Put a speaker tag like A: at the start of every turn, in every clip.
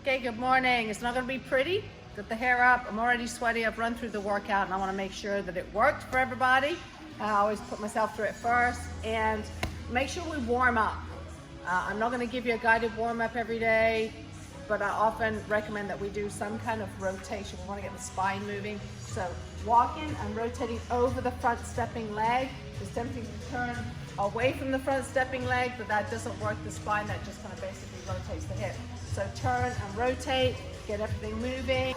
A: Okay, good morning. It's not going to be pretty. Got the hair up. I'm already sweaty. I've run through the workout and I want to make sure that it worked for everybody. I always put myself through it first and make sure we warm up. I'm not going to give you a guided warm up every day, but I often recommend that we do some kind of rotation. We want to get the spine moving. So walking and rotating over the front stepping leg. It's tempting to turn away from the front stepping leg, but that doesn't work the spine. That just kind of basically rotates the hip. So turn and rotate, get everything moving.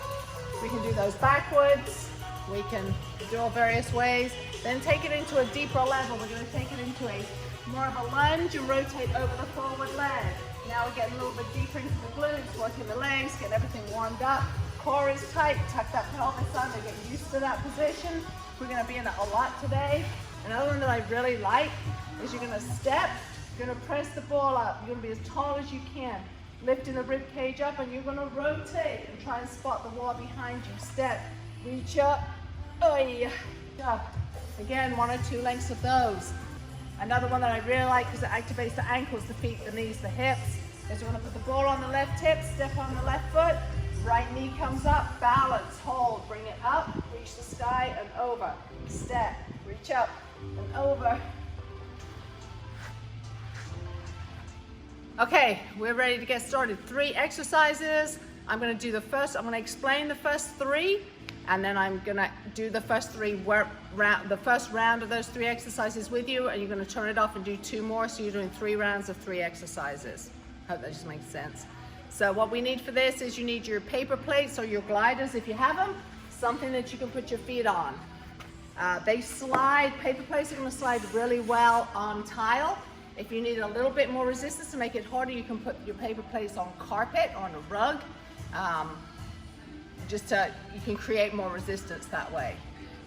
A: We can do those backwards. We can do all various ways. Then take it into a deeper level. We're going to take it into a more of a lunge and rotate over the forward leg. Now we're getting a little bit deeper into the glutes, working the legs, getting everything warmed up. Core is tight, tuck that pelvis under, get used to that position. We're going to be in it a lot today. Another one that I really like is you're going to step, you're going to press the ball up. You're going to be as tall as you can, lifting the rib cage up, and you're going to rotate and try and spot the wall behind you. Step, reach up, up. Again, 1 or 2 lengths of those. Another one that I really like because it activates the ankles, the feet, the knees, the hips, is you're going to put the ball on the left hip, step on the left foot, right knee comes up, balance, hold, bring it up, reach the sky and over. Step, reach up and over. Okay, we're ready to get started. 3 exercises. I'm going to do the first, I'm going to explain the first 3, and then I'm going to do the first 3 the first round of those 3 exercises with you, and you're going to turn it off and do 2 more, so you're doing 3 rounds of 3 exercises. Hope that just makes sense. So what we need for this is you need your paper plates or your gliders if you have them, something that you can put your feet on. They slide, paper plates are going to slide really well on tile. If you need a little bit more resistance to make it harder, you can put your paper plates on carpet or on a rug. You can create more resistance that way.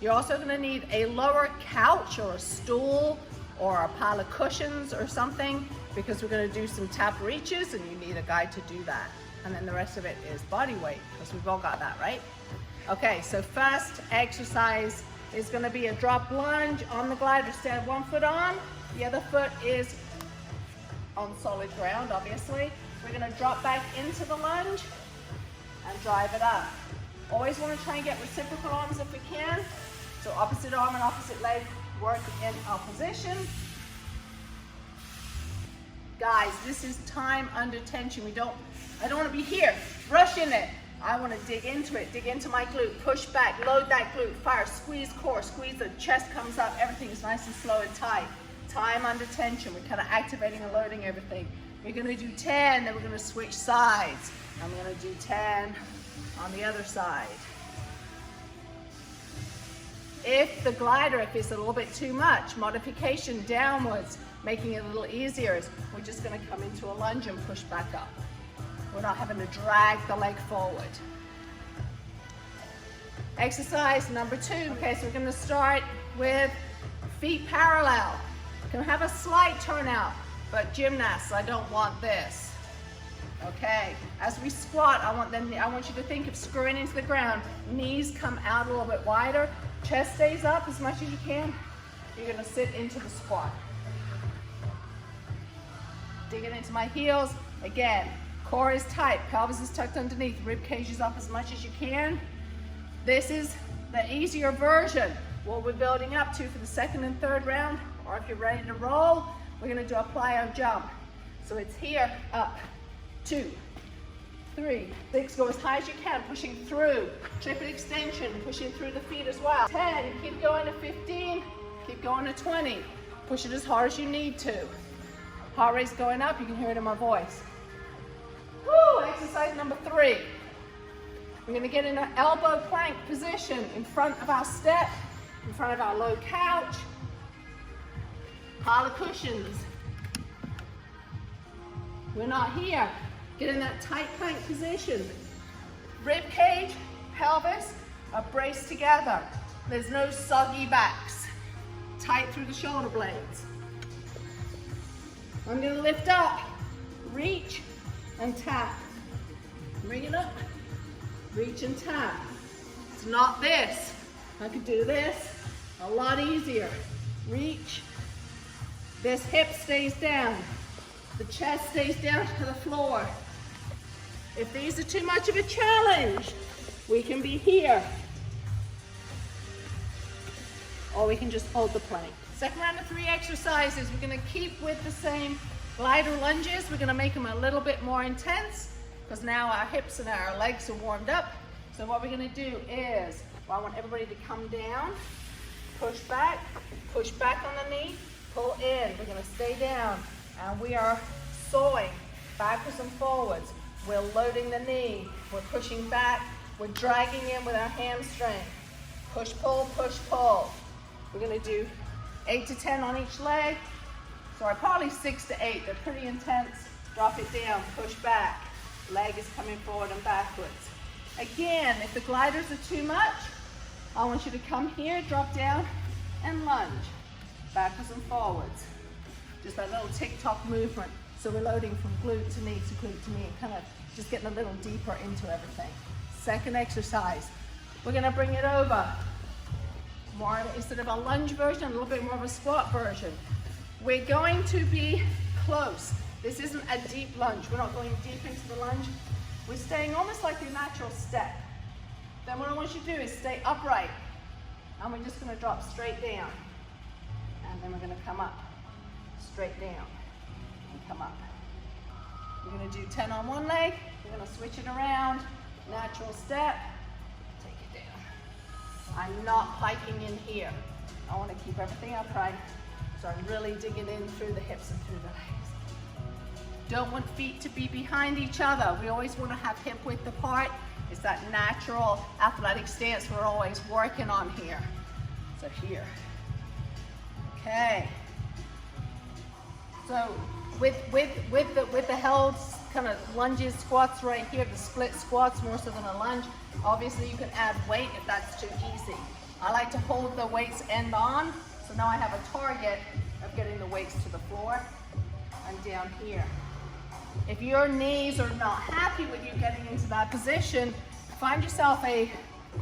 A: You're also going to need a lower couch or a stool or a pile of cushions or something, because we're going to do some tap reaches and you need a guide to do that. And then the rest of it is body weight, because we've all got that, right? Okay, so first exercise is going to be a drop lunge on the glider. Stand 1 foot on, the other foot is on solid ground, obviously. We're going to drop back into the lunge and drive it up. Always want to try and get reciprocal arms if we can. So opposite arm and opposite leg work in opposition. Guys, this is time under tension. I don't want to be here, rushing it. I want to dig into it, dig into my glute, push back, load that glute, fire, squeeze core, squeeze the chest comes up, everything is nice and slow and tight. Time under tension, we're kind of activating and loading everything. We're going to do 10, then we're going to switch sides. I'm going to do 10 on the other side. If the glider, if it's a little bit too much, modification downwards, making it a little easier, is we're just going to come into a lunge and push back up. We're not having to drag the leg forward. Exercise number 2. Okay, so we're going to start with feet parallel. Can have a slight turnout, but gymnasts, I don't want this. Okay, as we squat, I want you to think of screwing into the ground. Knees come out a little bit wider. Chest stays up as much as you can. You're going to sit into the squat. Digging into my heels. Again, core is tight, pelvis is tucked underneath, rib cage is up as much as you can. This is the easier version. What we're building up to for the 2nd and 3rd round, or if you're ready to roll, we're going to do a plyo jump. So it's here, up, 2, 3, 6, go as high as you can, pushing through, triplet extension, pushing through the feet as well. 10, keep going to 15, keep going to 20, push it as hard as you need to. Heart rate's going up, you can hear it in my voice. Woo, exercise number 3. We're going to get in an elbow plank position in front of our step, in front of our low couch, pile of cushions. We're not here. Get in that tight plank position. Rib cage, pelvis are braced together. There's no soggy backs. Tight through the shoulder blades. I'm going to lift up, reach and tap. Bring it up, reach and tap. It's not this. I could do this a lot easier. Reach. This hip stays down. The chest stays down to the floor. If these are too much of a challenge, we can be here. Or we can just hold the plank. Second round of 3 exercises. We're gonna keep with the same glider lunges. We're gonna make them a little bit more intense because now our hips and our legs are warmed up. So what we're gonna do is, I want everybody to come down, push back on the knee, pull in. We're gonna stay down and we are sawing backwards and forwards. We're loading the knee, we're pushing back, we're dragging in with our hamstring. Push, pull, push, pull. We're gonna do 8 to 10 on each leg. Sorry, probably 6 to 8. They're pretty intense. Drop it down, push back. Leg is coming forward and backwards. Again, if the gliders are too much, I want you to come here, drop down, and lunge. Backwards and forwards. Just that little tick-tock movement. So we're loading from glute to knee to glute to knee, kind of just getting a little deeper into everything. Second exercise, we're gonna bring it over. More instead of a lunge version, a little bit more of a squat version. We're going to be close. This isn't a deep lunge. We're not going deep into the lunge. We're staying almost like your natural step. Then what I want you to do is stay upright. And we're just gonna drop straight down. And then we're gonna come up, straight down, and come up. We're gonna do 10 on one leg. We're gonna switch it around, natural step, take it down. I'm not hiking in here. I wanna keep everything upright. So I'm really digging in through the hips and through the legs. Don't want feet to be behind each other. We always want to have hip width apart. It's that natural athletic stance we're always working on here. So here. Okay. So with the held kind of lunges, squats right here, the split squats more so than a lunge. Obviously you can add weight if that's too easy. I like to hold the weights end on. So now I have a target of getting the weights to the floor and down here. If your knees are not happy with you getting into that position, find yourself a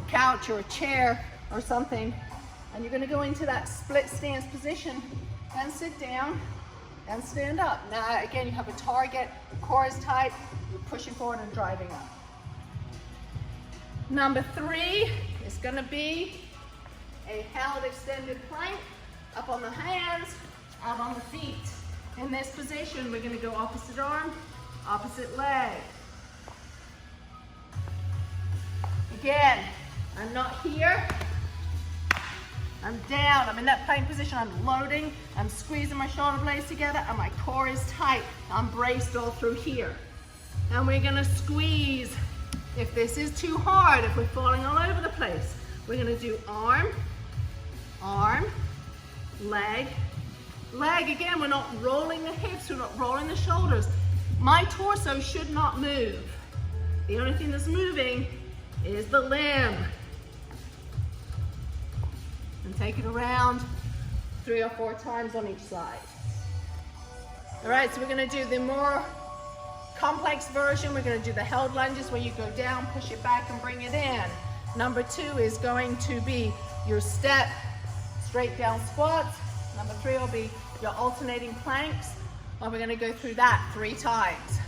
A: couch or a chair or something, and you're going to go into that split stance position and sit down and stand up. Now again, you have a target, the core is tight, you're pushing forward and driving up. Number 3 is going to be a held extended plank, up on the hands, out on the feet. In this position, we're going to go opposite arm, opposite leg. Again, I'm not here. I'm down. I'm in that plank position. I'm loading. I'm squeezing my shoulder blades together, and my core is tight. I'm braced all through here. And we're going to squeeze. If this is too hard, if we're falling all over the place, we're going to do arm, arm, leg, leg. Again, we're not rolling the hips, we're not rolling the shoulders. My torso should not move. The only thing that's moving is the limb. And take it around 3 or 4 times on each side. All right, so we're gonna do the more complex version. We're gonna do the held lunges where you go down, push it back and bring it in. Number 2 is going to be your step, straight down squats. Number 3 will be your alternating planks. And we're gonna go through that 3 times.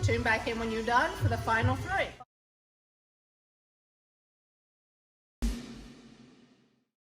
A: Tune back in when you're done for the final 3.